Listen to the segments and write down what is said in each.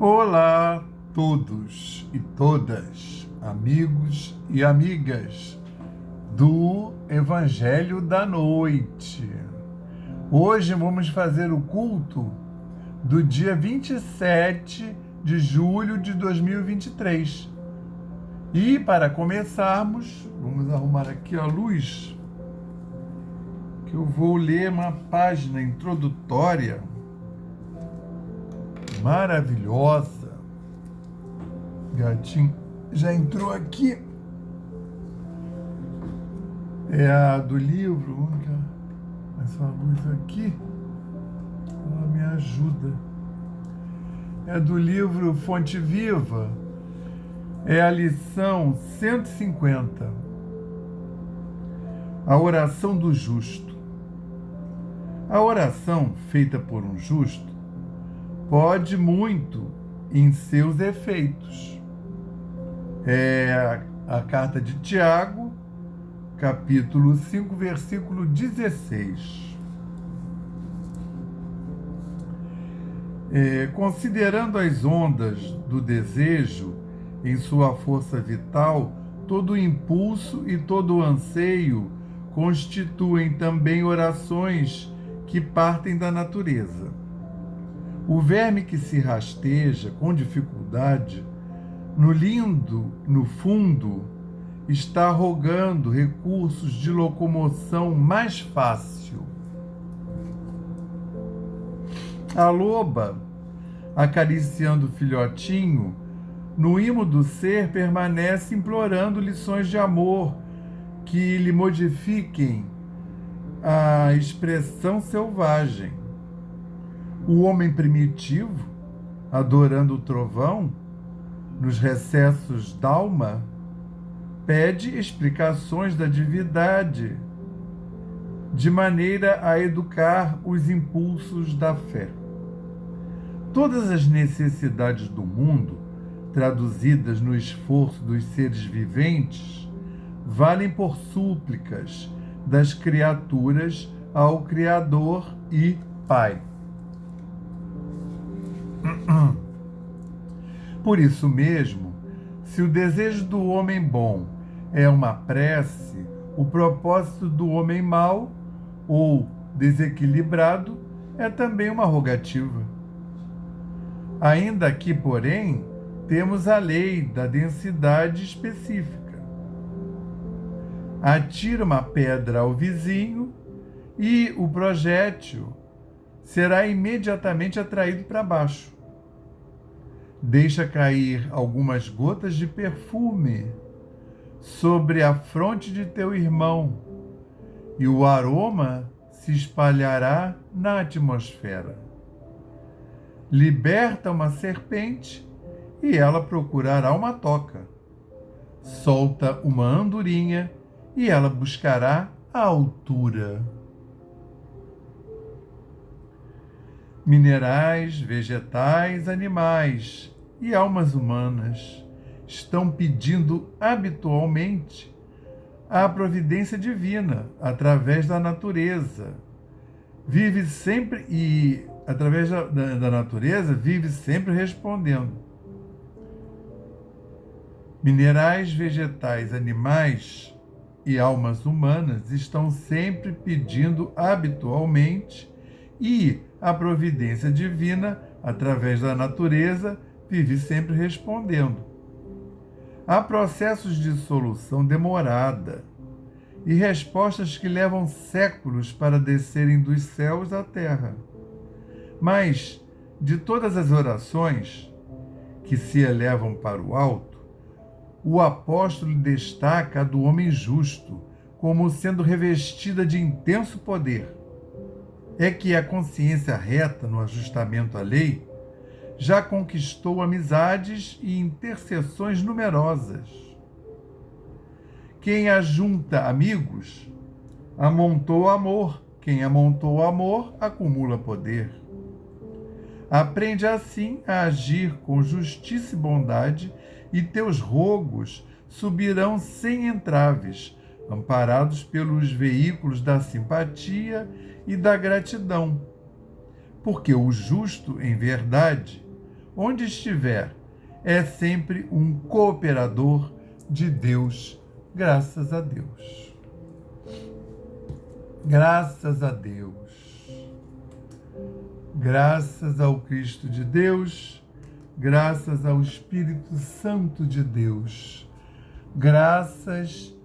Olá, todos e todas, amigos e amigas do Evangelho da Noite. Hoje vamos fazer o culto do dia 27 de julho de 2023. E para começarmos, vamos arrumar aqui a luz, que eu vou ler uma página introdutória maravilhosa. Gatinho já entrou aqui. É a do livro. Essa luz aqui, ela me ajuda. É do livro Fonte Viva. É a lição 150. A oração do justo. A oração feita por um justo pode muito em seus efeitos. É a carta de Tiago, capítulo 5, versículo 16. Considerando as ondas do desejo em sua força vital, todo impulso e todo anseio constituem também orações que partem da natureza. O verme que se rasteja com dificuldade, no fundo, está rogando recursos de locomoção mais fácil. A loba, acariciando o filhotinho, no imo do ser permanece implorando lições de amor que lhe modifiquem a expressão selvagem. O homem primitivo, adorando o trovão, nos recessos d'alma, pede explicações da divindade, de maneira a educar os impulsos da fé. Todas as necessidades do mundo, traduzidas no esforço dos seres viventes, valem por súplicas das criaturas ao Criador e Pai. Por isso mesmo, se o desejo do homem bom é uma prece, o propósito do homem mau ou desequilibrado é também uma rogativa. Ainda aqui, porém, temos a lei da densidade específica. Atira uma pedra ao vizinho e o projétil será imediatamente atraído para baixo. Deixa cair algumas gotas de perfume sobre a fronte de teu irmão, e o aroma se espalhará na atmosfera. Liberta uma serpente, e ela procurará uma toca. Solta uma andorinha, e ela buscará a altura. Minerais, vegetais, animais e almas humanas estão pedindo habitualmente a providência divina através da natureza. Vive sempre e através da natureza vive sempre respondendo. Minerais, vegetais, animais e almas humanas estão sempre pedindo habitualmente e a providência divina, através da natureza, vive sempre respondendo. Há processos de solução demorada e respostas que levam séculos para descerem dos céus à terra. Mas, de todas as orações que se elevam para o alto, o apóstolo destaca a do homem justo como sendo revestida de intenso poder. É que a consciência reta no ajustamento à lei já conquistou amizades e intercessões numerosas. Quem ajunta amigos, amontou amor. Quem amontou amor, acumula poder. Aprende assim a agir com justiça e bondade, e teus rogos subirão sem entraves, amparados pelos veículos da simpatia e da gratidão. Porque o justo, em verdade, onde estiver, é sempre um cooperador de Deus. Graças a Deus. Graças a Deus. Graças ao Cristo de Deus, graças ao Espírito Santo de Deus, graças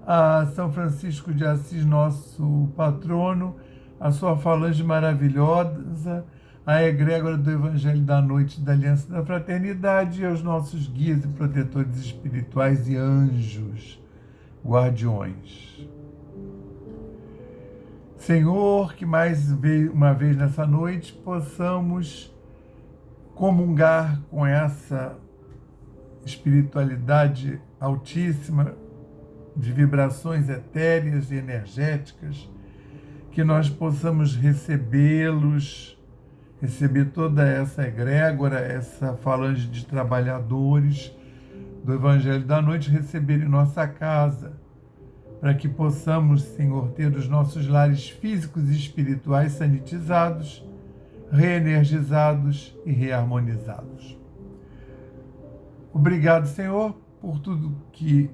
a São Francisco de Assis, nosso patrono, a sua falange maravilhosa, a egrégora do Evangelho da Noite da Aliança da Fraternidade e aos nossos guias e protetores espirituais e anjos, guardiões. Senhor, que mais uma vez nessa noite possamos comungar com essa espiritualidade altíssima, de vibrações etéreas e energéticas, que nós possamos recebê-los, receber toda essa egrégora, essa falange de trabalhadores do Evangelho da Noite, receber em nossa casa, para que possamos, Senhor, ter os nossos lares físicos e espirituais sanitizados, reenergizados e reharmonizados. Obrigado, Senhor, por tudo que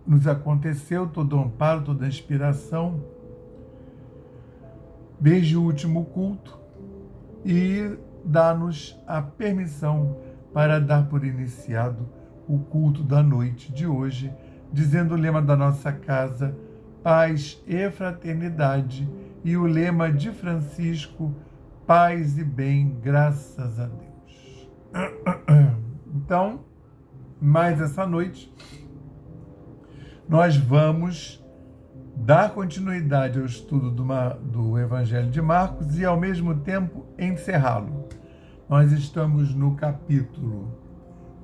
nos aconteceu, todo o amparo, toda a inspiração, desde o último culto, e dá-nos a permissão para dar por iniciado o culto da noite de hoje, dizendo o lema da nossa casa, paz e fraternidade, e o lema de Francisco, paz e bem, graças a Deus. Então, mais essa noite, nós vamos dar continuidade ao estudo do Evangelho de Marcos e, ao mesmo tempo, encerrá-lo. Nós estamos no capítulo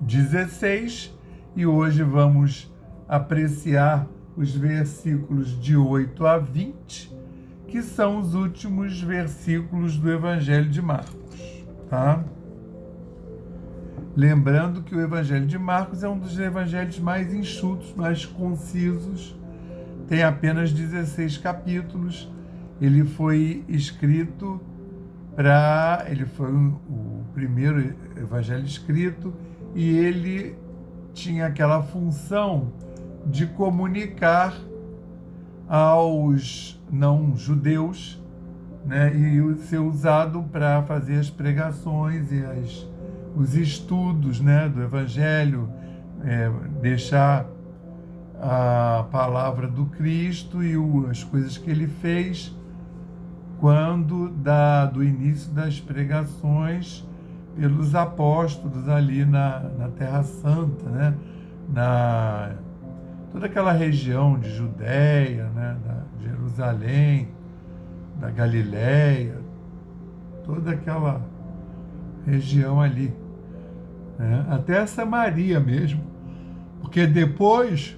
16 e hoje vamos apreciar os versículos de 8 a 20, que são os últimos versículos do Evangelho de Marcos, tá? Lembrando que o Evangelho de Marcos é um dos evangelhos mais enxutos, mais concisos, tem apenas 16 capítulos, ele foi escrito ele foi o primeiro evangelho escrito e ele tinha aquela função de comunicar aos não-judeus, né, e ser usado para fazer as pregações e os estudos, né, do Evangelho, deixar a palavra do Cristo e as coisas que ele fez quando do início das pregações pelos apóstolos ali na Terra Santa, né, toda aquela região de Judéia, né, da Jerusalém, da Galiléia, toda aquela região ali, né, até Samaria mesmo, porque depois,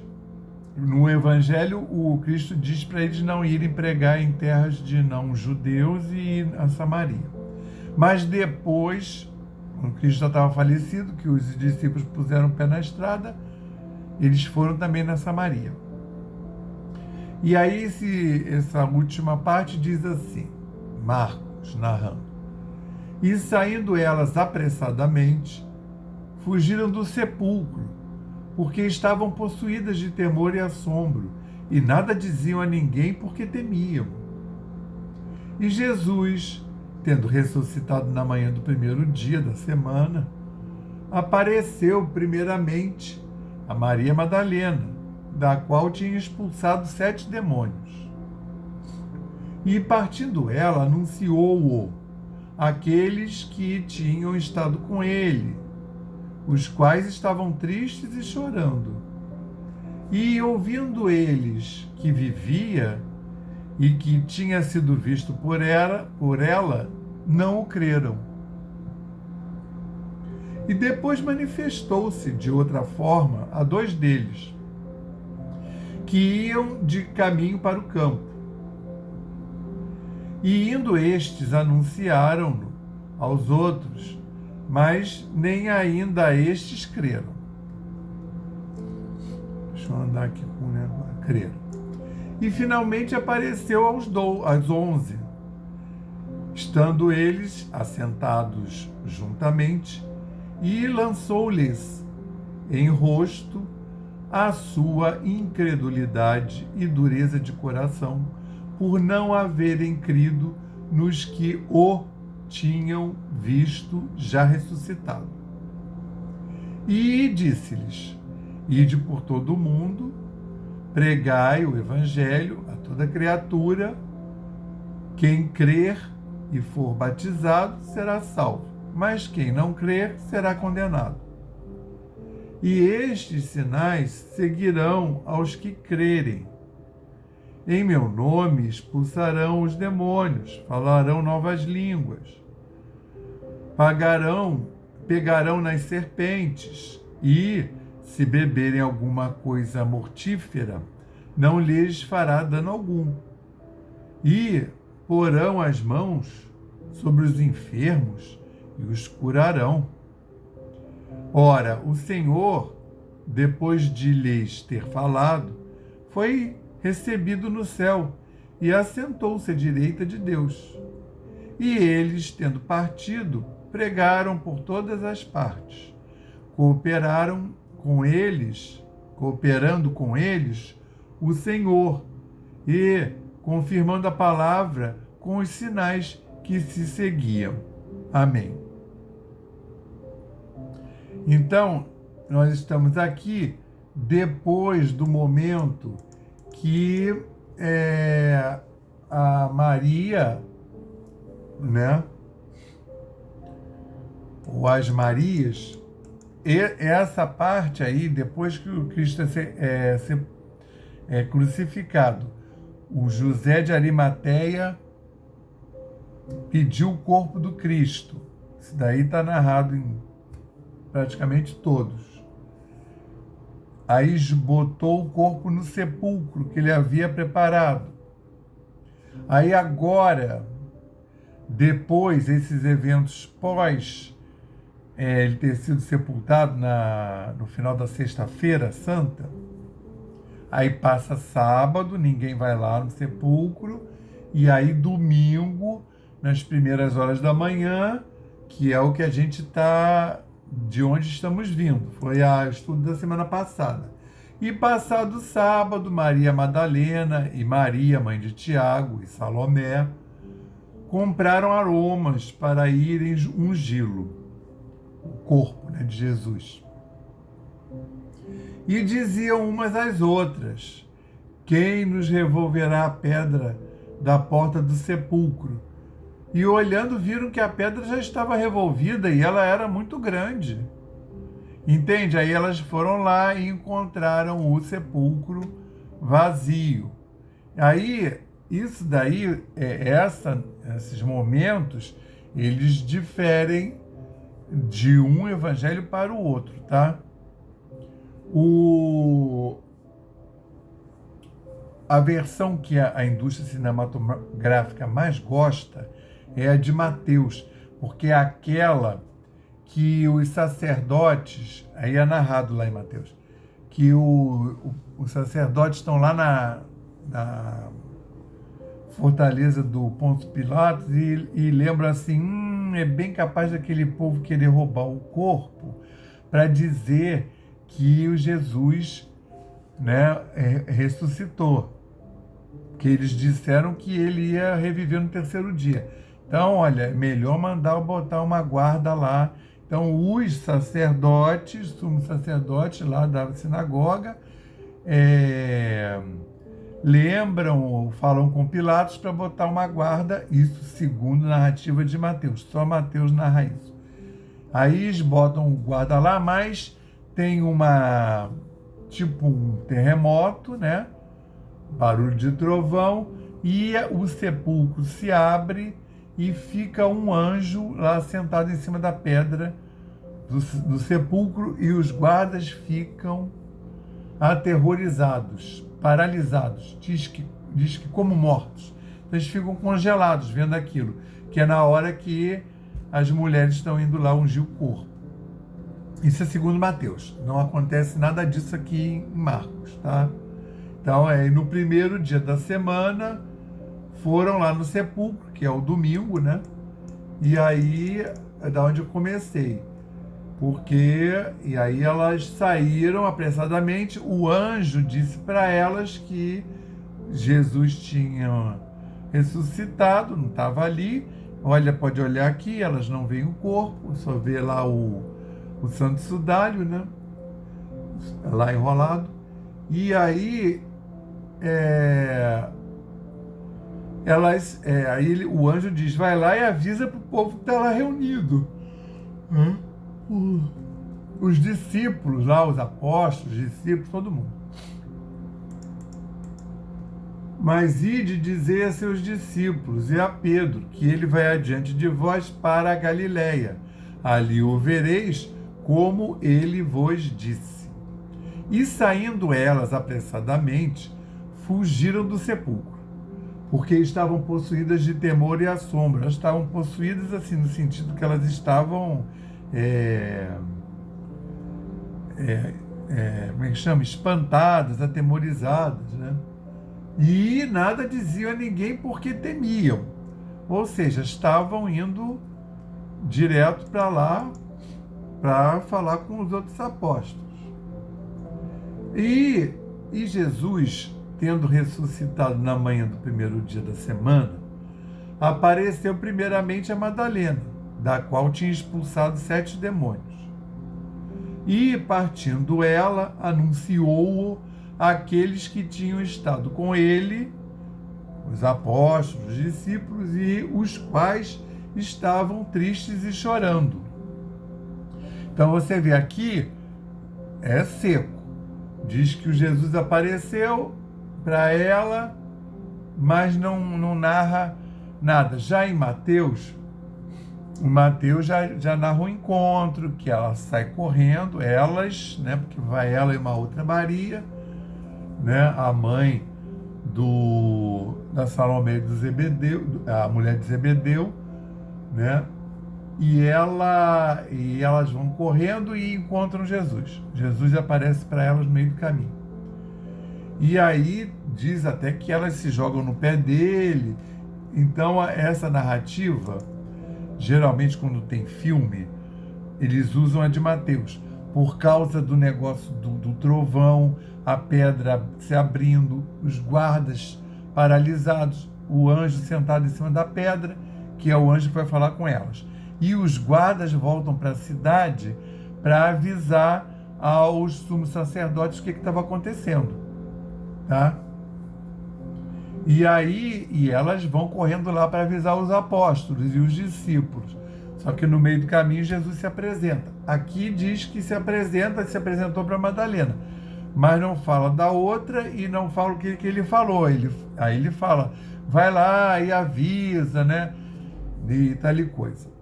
no Evangelho, o Cristo diz para eles não irem pregar em terras de não-judeus e a Samaria. Mas depois, o Cristo já estava falecido, que os discípulos puseram o pé na estrada, eles foram também na Samaria. E aí essa última parte diz assim, Marcos narrando, e saindo elas apressadamente, fugiram do sepulcro, porque estavam possuídas de temor e assombro, e nada diziam a ninguém porque temiam. E Jesus, tendo ressuscitado na manhã do primeiro dia da semana, apareceu primeiramente a Maria Madalena, da qual tinha expulsado 7 demônios. E partindo ela, anunciou-o àqueles que tinham estado com ele, os quais estavam tristes e chorando. E ouvindo eles que vivia e que tinha sido visto por ela, não o creram. E depois manifestou-se de outra forma a 2 deles, que iam de caminho para o campo. E indo estes, anunciaram-no aos outros, mas nem ainda estes creram. Deixa eu andar aqui com o negócio. Creram. E finalmente apareceu aos 11, estando eles assentados juntamente, e lançou-lhes em rosto a sua incredulidade e dureza de coração, por não haverem crido nos que o tinham visto já ressuscitado. E disse-lhes: ide por todo o mundo, pregai o evangelho a toda criatura, quem crer e for batizado será salvo, mas quem não crer será condenado. E estes sinais seguirão aos que crerem. Em meu nome expulsarão os demônios, falarão novas línguas, pegarão nas serpentes, e, se beberem alguma coisa mortífera, não lhes fará dano algum. E porão as mãos sobre os enfermos e os curarão. Ora, o Senhor, depois de lhes ter falado, foi recebido no céu e assentou-se à direita de Deus. E eles, tendo partido, pregaram por todas as partes, cooperando com eles o Senhor, e confirmando a palavra com os sinais que se seguiam. Amém. Então, nós estamos aqui depois do momento que a Maria, né, ou as Marias, e essa parte aí, depois que o Cristo é crucificado, o José de Arimateia pediu o corpo do Cristo. Isso daí está narrado em praticamente todos. Aí botou o corpo no sepulcro que ele havia preparado. Aí agora, depois, esses eventos pós ele ter sido sepultado no final da Sexta-feira Santa, aí passa sábado, ninguém vai lá no sepulcro, e aí domingo, nas primeiras horas da manhã, que é o que a gente está, de onde estamos vindo, foi o estudo da semana passada. E passado sábado, Maria Madalena e Maria, mãe de Tiago, e Salomé, compraram aromas para irem ungí-lo, o corpo, né, de Jesus. E diziam umas às outras: quem nos revolverá a pedra da porta do sepulcro? E olhando, viram que a pedra já estava revolvida e ela era muito grande. Entende? Aí elas foram lá e encontraram o sepulcro vazio. Aí, isso daí, esses momentos, eles diferem de um evangelho para o outro, tá? A versão que a indústria cinematográfica mais gosta é a de Mateus, porque é aquela que os sacerdotes, aí é narrado lá em Mateus, que os sacerdotes estão lá na fortaleza do Pôncio Pilatos e lembram assim, é bem capaz daquele povo querer roubar o corpo para dizer que o Jesus, né, ressuscitou, que eles disseram que ele ia reviver no terceiro dia. Então, olha, é melhor mandar botar uma guarda lá. Então, os sacerdotes, sumos sacerdotes lá da sinagoga, lembram, falam com Pilatos para botar uma guarda, isso segundo a narrativa de Mateus. Só Mateus narra isso. Aí eles botam o guarda lá, mas tem tipo um terremoto, né? Barulho de trovão, e o sepulcro se abre e fica um anjo lá sentado em cima da pedra do sepulcro, e os guardas ficam aterrorizados, paralisados, diz que como mortos. Então, eles ficam congelados vendo aquilo, que é na hora que as mulheres estão indo lá ungir o corpo. Isso é segundo Mateus. Não acontece nada disso aqui em Marcos, tá? Então, no primeiro dia da semana, foram lá no sepulcro, que é o domingo, né? E aí é da onde eu comecei. E aí elas saíram apressadamente. O anjo disse para elas que Jesus tinha ressuscitado, não estava ali. Olha, pode olhar aqui, elas não veem o corpo, só vê lá o santo sudário, né? Lá enrolado. E aí, o anjo diz, vai lá e avisa para o povo que está lá reunido. Os discípulos lá, os apóstolos, os discípulos, todo mundo. Mas ide dizer a seus discípulos e a Pedro que ele vai adiante de vós para a Galiléia. Ali o vereis, como ele vos disse. E saindo elas apressadamente, fugiram do sepulcro, porque estavam possuídas de temor e assombro. Elas estavam possuídas assim, no sentido que elas estavam, como é que chama? Espantadas, atemorizadas, né? E nada diziam a ninguém porque temiam. Ou seja, estavam indo direto para lá para falar com os outros apóstolos. E Jesus, tendo ressuscitado na manhã do primeiro dia da semana, apareceu primeiramente a Madalena, da qual tinha expulsado 7 demônios. E, partindo ela, anunciou-o àqueles que tinham estado com ele, os apóstolos, os discípulos, e os quais estavam tristes e chorando. Então você vê aqui, é seco. Diz que o Jesus apareceu para ela, mas não narra nada. Já em Mateus, o Mateus já narra o encontro, que ela sai correndo, elas, né, porque vai ela e uma outra Maria, né, a mãe da Salomé de Zebedeu, a mulher de Zebedeu, né, e elas vão correndo e encontram Jesus. Jesus aparece para elas no meio do caminho. E aí diz até que elas se jogam no pé dele. Então essa narrativa, geralmente quando tem filme, eles usam a de Mateus, por causa do negócio do trovão, a pedra se abrindo, os guardas paralisados, o anjo sentado em cima da pedra, que é o anjo que vai falar com elas. E os guardas voltam para a cidade para avisar aos sumos sacerdotes o que estava acontecendo. Tá? E elas vão correndo lá para avisar os apóstolos e os discípulos. Só que no meio do caminho Jesus se apresenta. Aqui diz que se apresentou para Madalena, mas não fala da outra e não fala o que ele falou. Aí ele fala, vai lá e avisa, né? E tal coisa.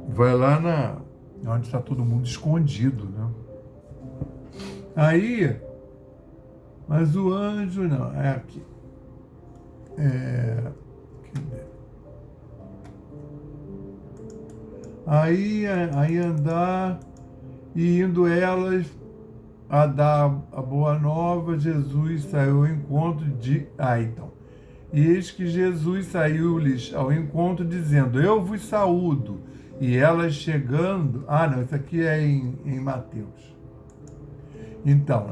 Vai lá onde está todo mundo escondido, né? Aí, mas o anjo não, é aqui. Aí andar e indo elas a dar a boa nova, Jesus saiu ao encontro então. E eis que Jesus saiu-lhes ao encontro, dizendo, eu vos saúdo. E elas chegando... não, isso aqui é em Mateus. Então,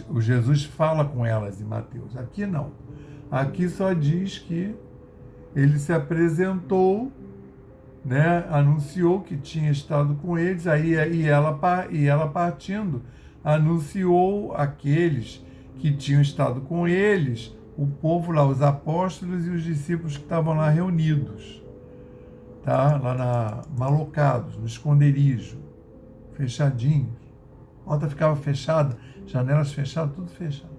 o Jesus fala com elas em Mateus. Aqui não. Aqui só diz que ele se apresentou, né, anunciou que tinha estado com eles, e ela partindo, anunciou àqueles que tinham estado com eles, o povo lá, os apóstolos e os discípulos que estavam lá reunidos, tá? Lá malocados, no esconderijo, fechadinhos. A porta ficava fechada, janelas fechadas, tudo fechado.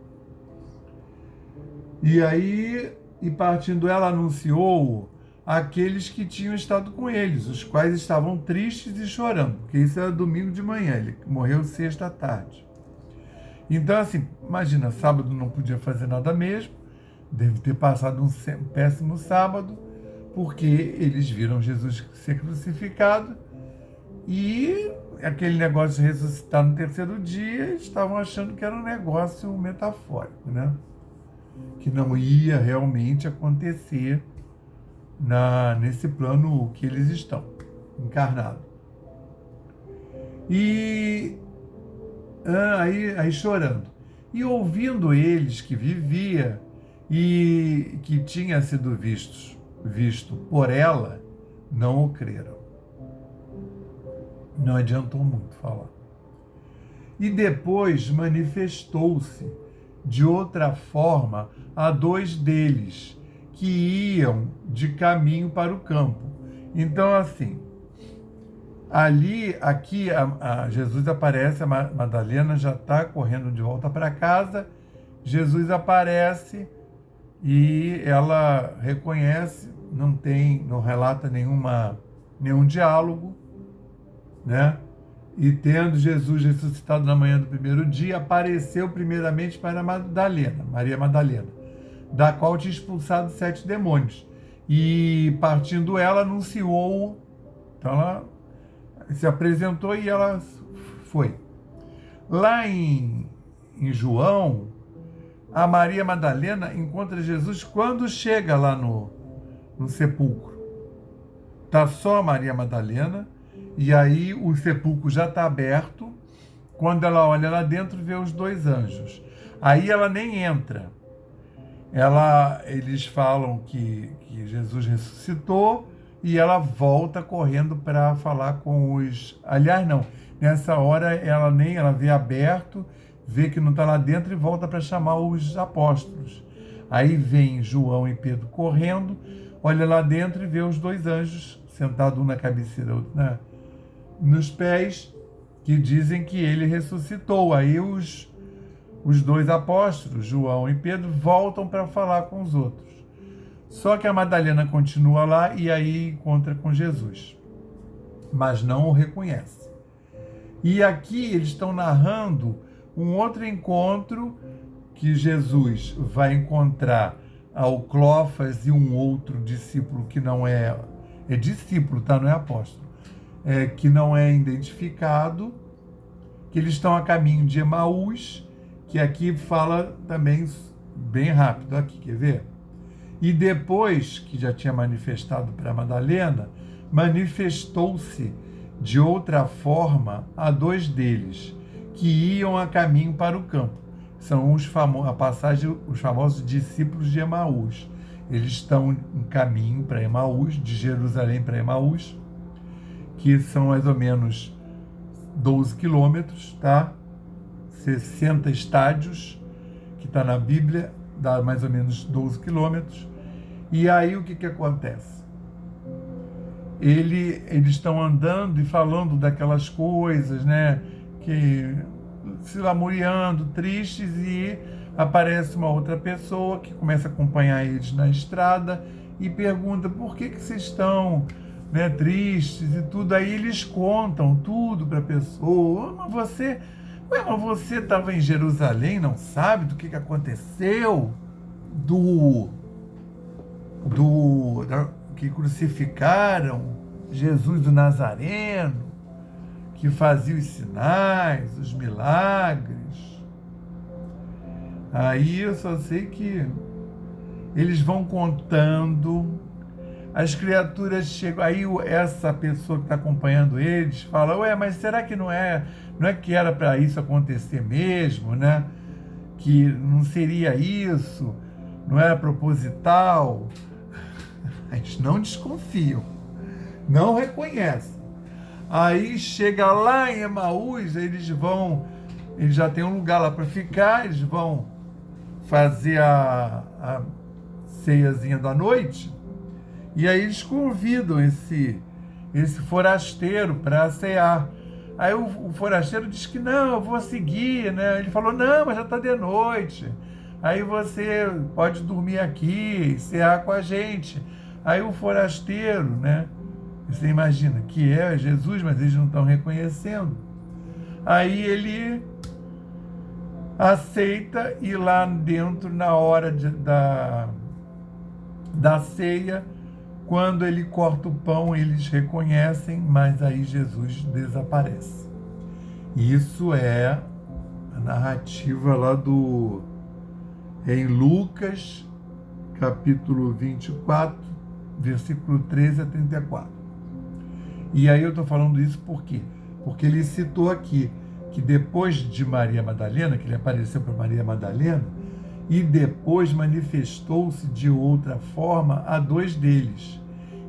E partindo ela, anunciou àqueles que tinham estado com eles, os quais estavam tristes e chorando, porque isso era domingo de manhã, ele morreu sexta à tarde. Então, assim, imagina, sábado não podia fazer nada mesmo, deve ter passado um péssimo sábado, porque eles viram Jesus ser crucificado e aquele negócio de ressuscitar no terceiro dia, estavam achando que era um negócio metafórico, né? que não ia realmente acontecer nesse plano que eles estão, encarnados. E aí chorando. E ouvindo eles que vivia e que tinha sido visto por ela, não o creram. Não adiantou muito falar. E depois manifestou-se de outra forma a dois deles que iam de caminho para o campo. Então, assim, aqui, Jesus aparece, a Madalena já está correndo de volta para casa, Jesus aparece e ela reconhece, não relata nenhum diálogo, né? E tendo Jesus ressuscitado na manhã do primeiro dia, apareceu primeiramente para Maria Madalena, da qual tinha expulsado 7 demônios. E partindo ela, anunciou, então ela se apresentou e ela foi. Lá em João, a Maria Madalena encontra Jesus quando chega lá no sepulcro. Está só a Maria Madalena, e aí o sepulcro já está aberto. Quando ela olha lá dentro, vê os 2 anjos. Aí ela nem entra. Eles falam que Jesus ressuscitou e ela volta correndo para falar com os... Aliás, não. Nessa hora, ela vê aberto, vê que não está lá dentro e volta para chamar os apóstolos. Aí vem João e Pedro correndo, olha lá dentro e vê os 2 anjos sentados, um na cabeceira, outro nos pés, que dizem que ele ressuscitou. Aí os 2 apóstolos, João e Pedro, voltam para falar com os outros. Só que a Madalena continua lá e aí encontra com Jesus, mas não o reconhece. E aqui eles estão narrando um outro encontro que Jesus vai encontrar ao Cleofas e um outro discípulo que não é discípulo, tá? Não é apóstolo, que não é identificado, que eles estão a caminho de Emaús, que aqui fala também bem rápido, aqui, quer ver? E depois que já tinha manifestado para Madalena, manifestou-se de outra forma a 2 deles, que iam a caminho para o campo. São os famosos discípulos de Emaús. Eles estão em caminho para Emaús, de Jerusalém para Emaús, que são mais ou menos 12 quilômetros, tá? 60 estádios, que está na Bíblia, dá mais ou menos 12 quilômetros. E aí o que acontece? Eles estão andando e falando daquelas coisas, né? Que se lamuriando, tristes, e aparece uma outra pessoa que começa a acompanhar eles na estrada e pergunta por que vocês estão, né, tristes e tudo. Aí eles contam tudo para a pessoa. Mas você estava em Jerusalém, não sabe do que aconteceu? Que crucificaram Jesus do Nazareno, que fazia os sinais, os milagres. Aí eu só sei que eles vão contando, as criaturas chegam, aí essa pessoa que está acompanhando eles fala, mas será que não é que era para isso acontecer mesmo, né? Que não seria isso, não era proposital? Eles não desconfiam, não reconhecem. Aí chega lá em Emaús, eles já tem um lugar lá para ficar, eles vão fazer a ceiazinha da noite, e aí eles convidam esse forasteiro para cear. Aí o forasteiro diz que não, eu vou seguir, né? Ele falou, não, mas já está de noite, aí você pode dormir aqui, cear com a gente. Aí o forasteiro, né? Você imagina que é Jesus, mas eles não estão reconhecendo. Aí ele aceita, e lá dentro, na hora da ceia, quando ele corta o pão, eles reconhecem, mas aí Jesus desaparece. Isso é a narrativa lá do em Lucas, capítulo 24, versículo 13 a 34. E aí eu estou falando isso por quê? Porque ele citou aqui que depois de Maria Madalena, que ele apareceu para Maria Madalena, e depois manifestou-se de outra forma a dois deles,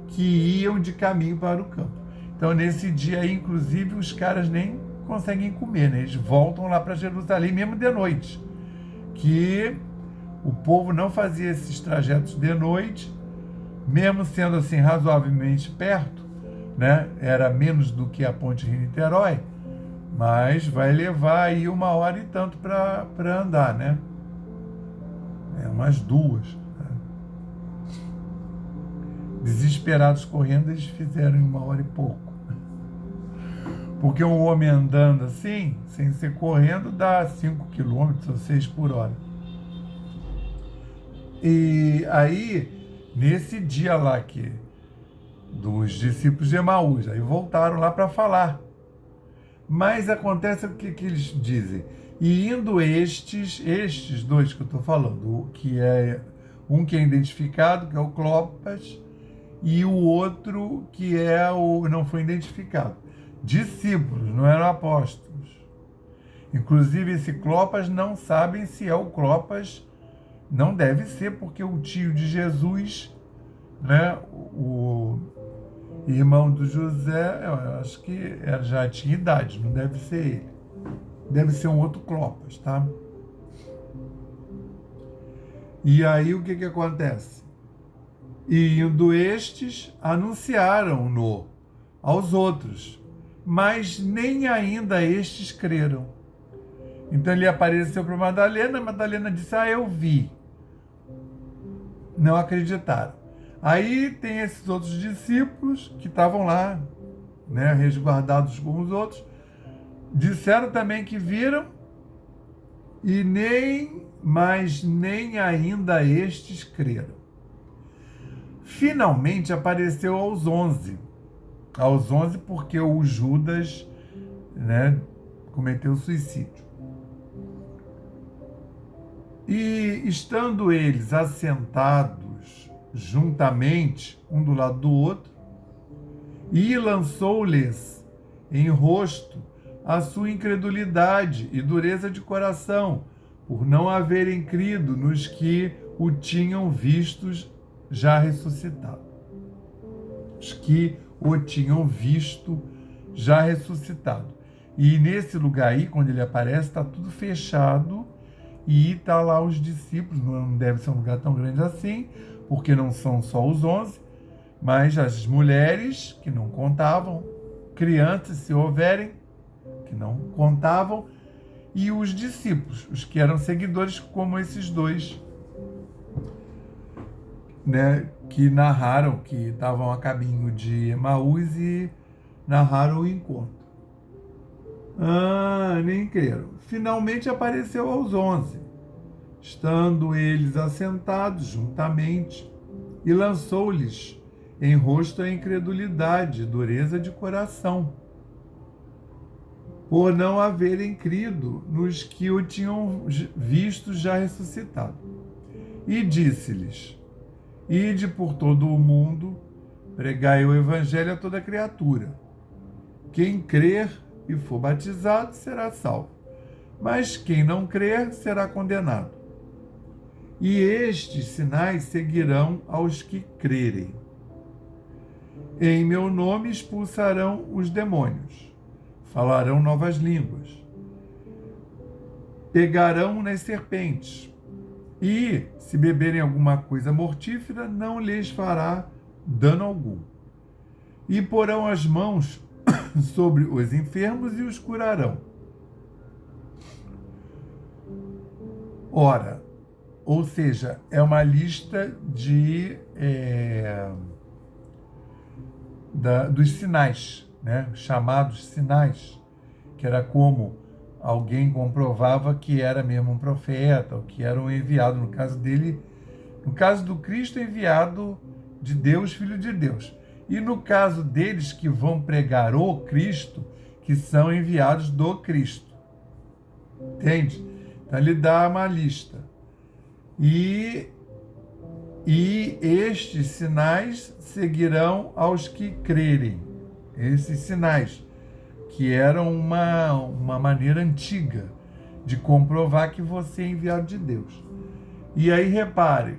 que iam de caminho para o campo. Então, nesse dia aí, inclusive, os caras nem conseguem comer, né? Eles voltam lá para Jerusalém, mesmo de noite, que o povo não fazia esses trajetos de noite, mesmo sendo assim razoavelmente perto, né? Era menos do que a ponte Rio-Niterói, mas vai levar aí 1 hora e tanto para andar, né? Umas 2. Né? Desesperados correndo, eles fizeram em 1 hora e pouco. Porque um homem andando assim, sem ser correndo, dá 5 quilômetros ou 6 por hora. E aí, nesse dia lá dos discípulos de Emaús, aí voltaram lá para falar. Mas acontece o que eles dizem. E indo estes dois que eu estou falando, que é um que é identificado, que é o Clopas, e o outro que não foi identificado. Discípulos, não eram apóstolos. Inclusive, esse Clopas não sabem se é o Clopas, não deve ser, porque o tio de Jesus, né, o irmão do José, eu acho que já tinha idade, não deve ser ele. Deve ser um outro Clopas, tá? E aí o que acontece? E indo estes, anunciaram-no aos outros, mas nem ainda estes creram. Então ele apareceu para Madalena, Madalena disse, eu vi. Não acreditaram. Aí tem esses outros discípulos que estavam lá, né, resguardados com os outros, disseram também que viram e nem ainda estes creram. Finalmente apareceu aos 11. Aos 11 porque o Judas, né, cometeu suicídio. E estando eles assentados juntamente, um do lado do outro, e lançou-lhes em rosto a sua incredulidade e dureza de coração, por não haverem crido nos que o tinham vistos já ressuscitado. Os que o tinham visto já ressuscitado. E nesse lugar aí, quando ele aparece, está tudo fechado e está lá os discípulos. Não deve ser um lugar tão grande assim, porque não são só os 11, mas as mulheres que não contavam, crianças, se houverem, que não contavam, e os discípulos, os que eram seguidores, como esses dois, né, que narraram, que estavam a caminho de Emaús e narraram o encontro. Nem creram. Finalmente apareceu aos 11, estando eles assentados juntamente, e lançou-lhes em rosto a incredulidade, dureza de coração, por não haverem crido nos que o tinham visto já ressuscitado. E disse-lhes, ide por todo o mundo, pregai o evangelho a toda criatura. Quem crer e for batizado será salvo, mas quem não crer será condenado. E estes sinais seguirão aos que crerem. Em meu nome expulsarão os demônios, falarão novas línguas, pegarão nas serpentes, e, se beberem alguma coisa mortífera, não lhes fará dano algum. E porão as mãos sobre os enfermos e os curarão. Ora, ou seja, é uma lista dos sinais, né? Chamados sinais, que era como alguém comprovava que era mesmo um profeta, ou que era um enviado, no caso dele, no caso do Cristo, enviado de Deus, Filho de Deus. E no caso deles que vão pregar o Cristo, que são enviados do Cristo. Entende? Então ele dá uma lista. e estes sinais seguirão aos que crerem. Esses sinais, que eram uma maneira antiga de comprovar que você é enviado de Deus. E aí, repare,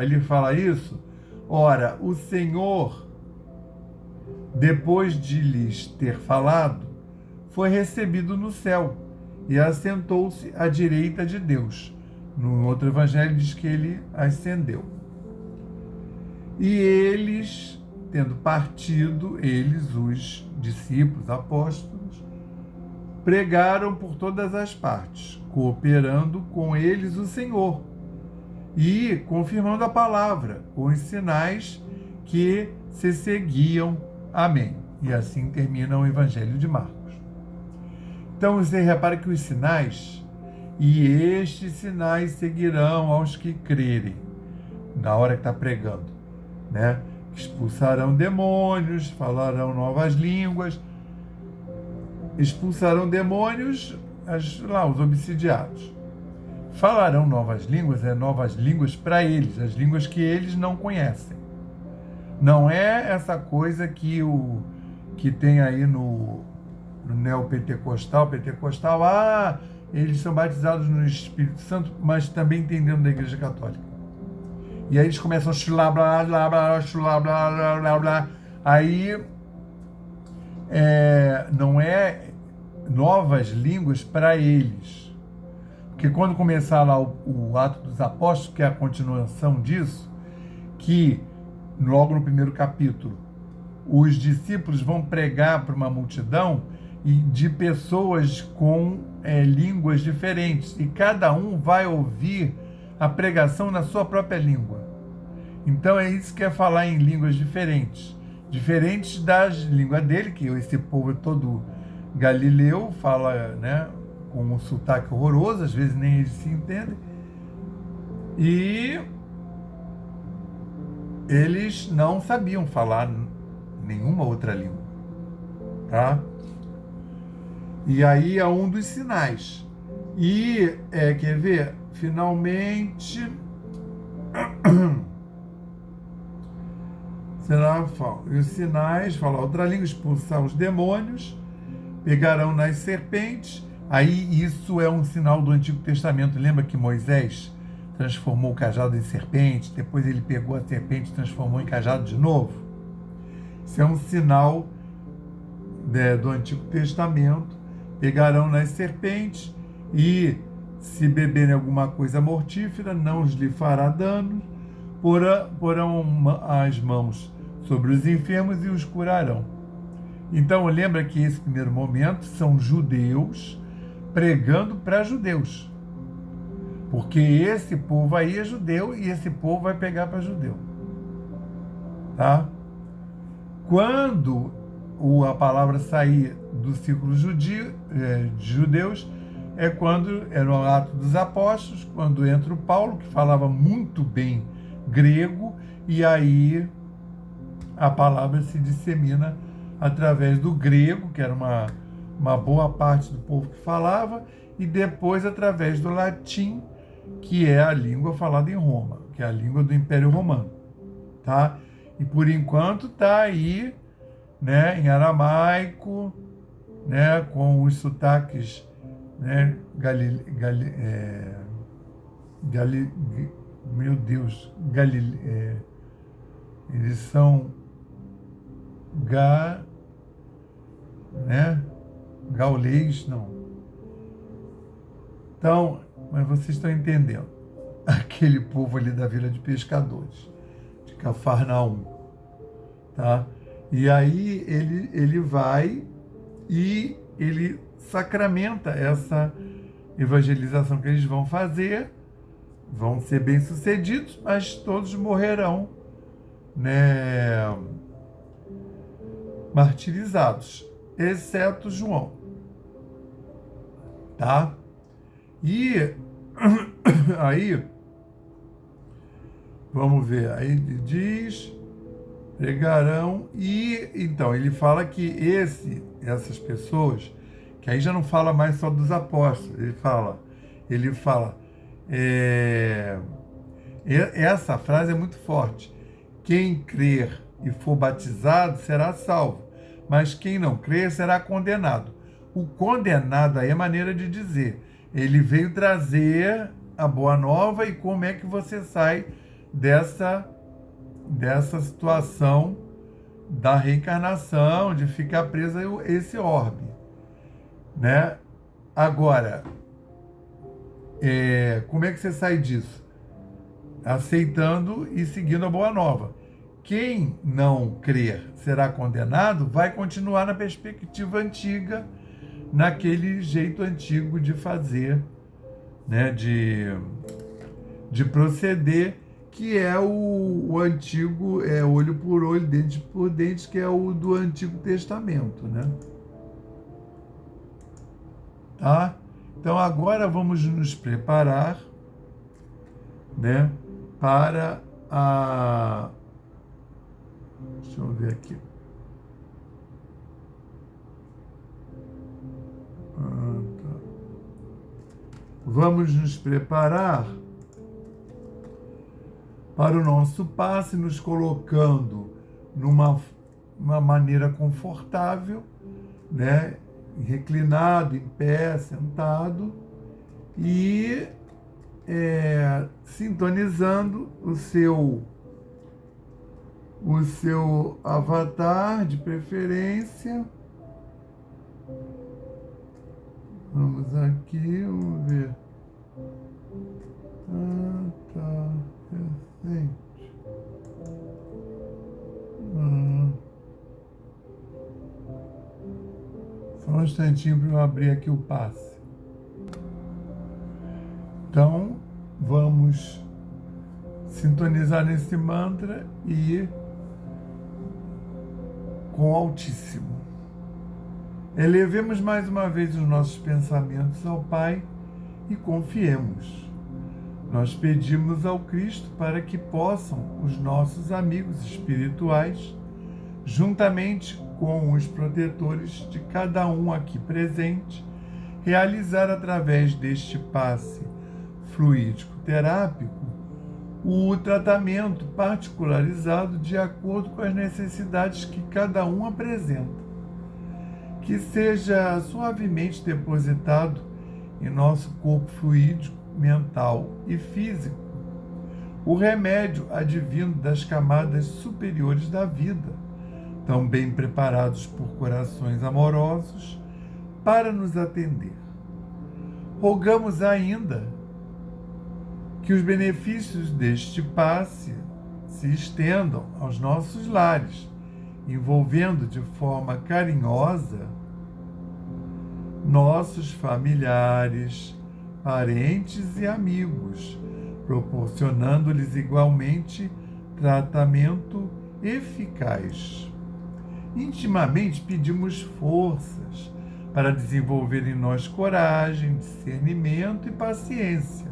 ele fala isso, ora, o Senhor, depois de lhes ter falado, foi recebido no céu e assentou-se à direita de Deus. No outro evangelho diz que ele ascendeu. E eles, tendo partido, eles, os discípulos, apóstolos, pregaram por todas as partes, cooperando com eles o Senhor e confirmando a palavra com os sinais que se seguiam. Amém. E assim termina o Evangelho de Marcos. Então você repara que os sinais, e estes sinais seguirão aos que crerem, na hora que está pregando, né? Expulsarão demônios, falarão novas línguas, expulsarão demônios, os obsidiados. Falarão novas línguas para eles, as línguas que eles não conhecem. Não é essa coisa que tem aí no neopentecostal, eles são batizados no Espírito Santo, mas também entendendo da Igreja Católica. E aí eles começam a chular, blá, blá, blá, chular, blá, blá, blá, blá. Aí não é novas línguas para eles. Porque quando começar lá o Ato dos Apóstolos, que é a continuação disso, que logo no primeiro capítulo, os discípulos vão pregar para uma multidão de pessoas com línguas diferentes, e cada um vai ouvir a pregação na sua própria língua. Então é isso que é falar em línguas diferentes das línguas dele, que esse povo todo galileu fala, né, com um sotaque horroroso, às vezes nem eles se entendem, e eles não sabiam falar nenhuma outra língua, tá? E aí é um dos sinais. E, quer ver? Finalmente, os sinais, falar outra língua, expulsar os demônios, pegarão nas serpentes. Aí isso é um sinal do Antigo Testamento. Lembra que Moisés transformou o cajado em serpente, depois ele pegou a serpente e transformou em cajado de novo? Isso é um sinal do Antigo Testamento. Pegarão nas serpentes e, se beberem alguma coisa mortífera, não lhe fará dano, porão as mãos sobre os enfermos e os curarão. Então, lembra que esse primeiro momento são judeus pregando para judeus, porque esse povo aí é judeu e esse povo vai pegar para judeu, tá? Quando a palavra sair do círculo de judeus, é quando era o Ato dos Apóstolos, quando entra o Paulo, que falava muito bem grego, e aí a palavra se dissemina através do grego, que era uma boa parte do povo que falava, e depois através do latim, que é a língua falada em Roma, que é a língua do Império Romano, tá? E por enquanto está aí, né, em aramaico, né, com os sotaques, né, meu Deus, eles são gaulês, não. Então, mas vocês estão entendendo. Aquele povo ali da Vila de Pescadores, de Cafarnaum, tá? E aí ele vai e ele sacramenta essa evangelização que eles vão fazer, vão ser bem-sucedidos, mas todos morrerão, né, martirizados, exceto João, tá? E aí, vamos ver, aí ele diz, pregarão, e então ele fala que essas pessoas, que aí já não fala mais só dos apóstolos, ele fala, Essa frase é muito forte. Quem crer e for batizado será salvo, mas quem não crer será condenado. O condenado aí é maneira de dizer. Ele veio trazer a boa nova e como é que você sai dessa situação da reencarnação, de ficar preso a esse orbe, né? Agora, como é que você sai disso? Aceitando e seguindo a boa nova. Quem não crer será condenado, vai continuar na perspectiva antiga, naquele jeito antigo de fazer, né? De proceder, que é o antigo, olho por olho, dente por dente, que é o do Antigo Testamento, né? Tá? Então agora vamos nos preparar, né, para a... Deixa eu ver aqui. Tá. Vamos nos preparar para o nosso passe, nos colocando numa maneira confortável, né? Reclinado, em pé, sentado, e sintonizando o seu avatar de preferência. Vamos aqui, vamos ver. Tá. Recente. Só um instantinho para eu abrir aqui o passe. Então, vamos sintonizar nesse mantra e com o Altíssimo. Elevemos mais uma vez os nossos pensamentos ao Pai e confiemos. Nós pedimos ao Cristo para que possam os nossos amigos espirituais, juntamente com os protetores de cada um aqui presente, realizar através deste passe fluídico-terápico o tratamento particularizado de acordo com as necessidades que cada um apresenta. Que seja suavemente depositado em nosso corpo fluídico, mental e físico o remédio advindo das camadas superiores da vida, tão bem preparados por corações amorosos para nos atender. Rogamos ainda que os benefícios deste passe se estendam aos nossos lares, envolvendo de forma carinhosa nossos familiares, parentes e amigos, proporcionando-lhes igualmente tratamento eficaz. Intimamente pedimos forças para desenvolver em nós coragem, discernimento e paciência,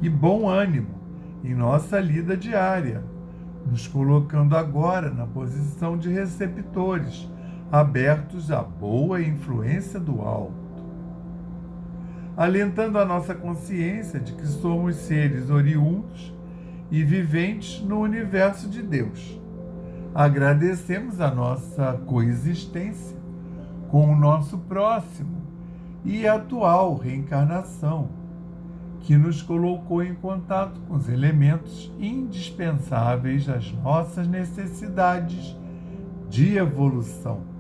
e bom ânimo em nossa lida diária, nos colocando agora na posição de receptores, abertos à boa influência do alto, alentando a nossa consciência de que somos seres oriundos e viventes no universo de Deus. Agradecemos a nossa coexistência com o nosso próximo e atual reencarnação, que nos colocou em contato com os elementos indispensáveis às nossas necessidades de evolução.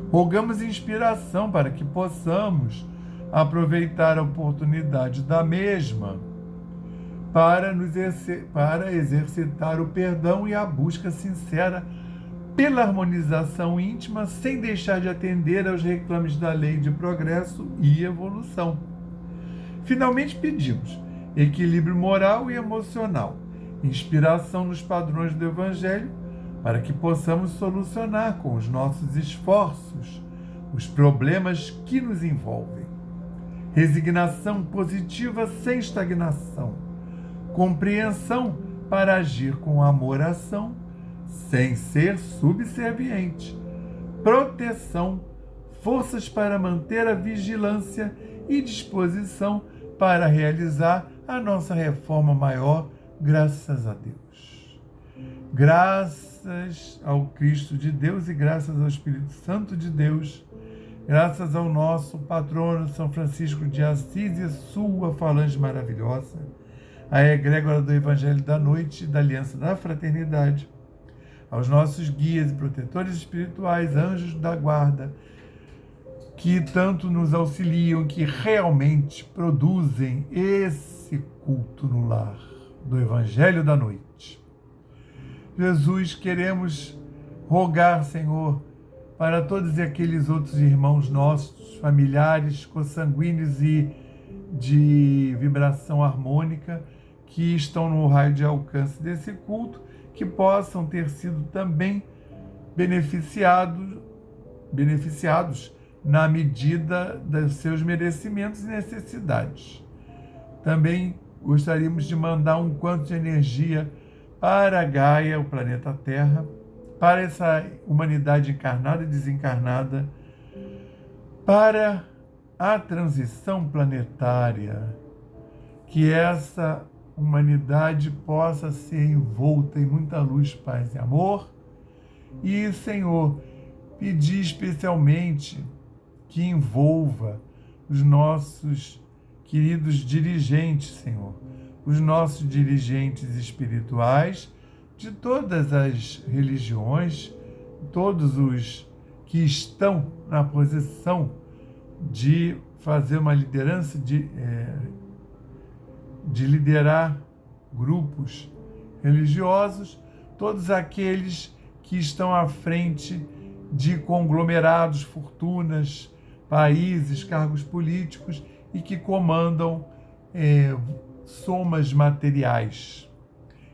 Rogamos inspiração para que possamos aproveitar a oportunidade da mesma para exercitar o perdão e a busca sincera pela harmonização íntima, sem deixar de atender aos reclames da lei de progresso e evolução. Finalmente pedimos equilíbrio moral e emocional, inspiração nos padrões do Evangelho, para que possamos solucionar com os nossos esforços os problemas que nos envolvem. Resignação positiva sem estagnação. Compreensão para agir com amor-ação, sem ser subserviente. Proteção, forças para manter a vigilância e disposição para realizar a nossa reforma maior, graças a Deus. Graças ao Cristo de Deus e graças ao Espírito Santo de Deus, graças ao nosso patrono São Francisco de Assis e sua falange maravilhosa, a egrégora do Evangelho da Noite e da Aliança da Fraternidade, aos nossos guias e protetores espirituais, anjos da guarda, que tanto nos auxiliam, que realmente produzem esse culto no lar do Evangelho da Noite. Jesus, queremos rogar, Senhor, para todos aqueles outros irmãos nossos, familiares, consanguíneos e de vibração harmônica, que estão no raio de alcance desse culto, que possam ter sido também beneficiados na medida dos seus merecimentos e necessidades. Também gostaríamos de mandar um quanto de energia para Gaia, o planeta Terra, para essa humanidade encarnada e desencarnada, para a transição planetária, que essa humanidade possa ser envolta em muita luz, paz e amor. E, Senhor, pedir especialmente que envolva os nossos queridos dirigentes, Senhor, os nossos dirigentes espirituais de todas as religiões, todos os que estão na posição de fazer uma liderança, de liderar grupos religiosos, todos aqueles que estão à frente de conglomerados, fortunas, países, cargos políticos e que comandam somas materiais,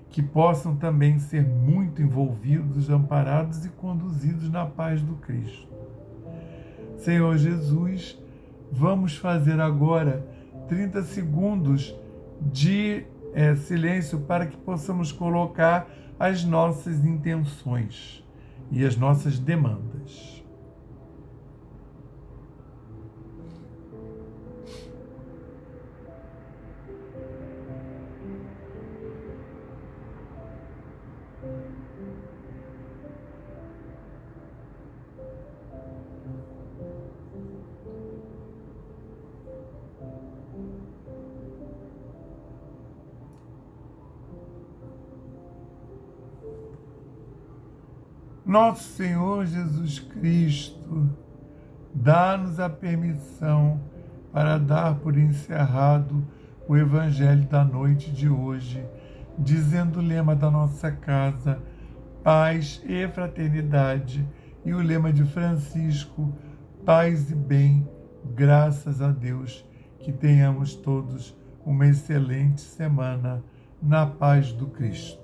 que possam também ser muito envolvidos, amparados e conduzidos na paz do Cristo. Senhor Jesus, vamos fazer agora 30 segundos de silêncio para que possamos colocar as nossas intenções e as nossas demandas. Nosso Senhor Jesus Cristo, dá-nos a permissão para dar por encerrado o Evangelho da noite de hoje, dizendo o lema da nossa casa, paz e fraternidade, e o lema de Francisco, paz e bem, graças a Deus. Que tenhamos todos uma excelente semana na paz do Cristo.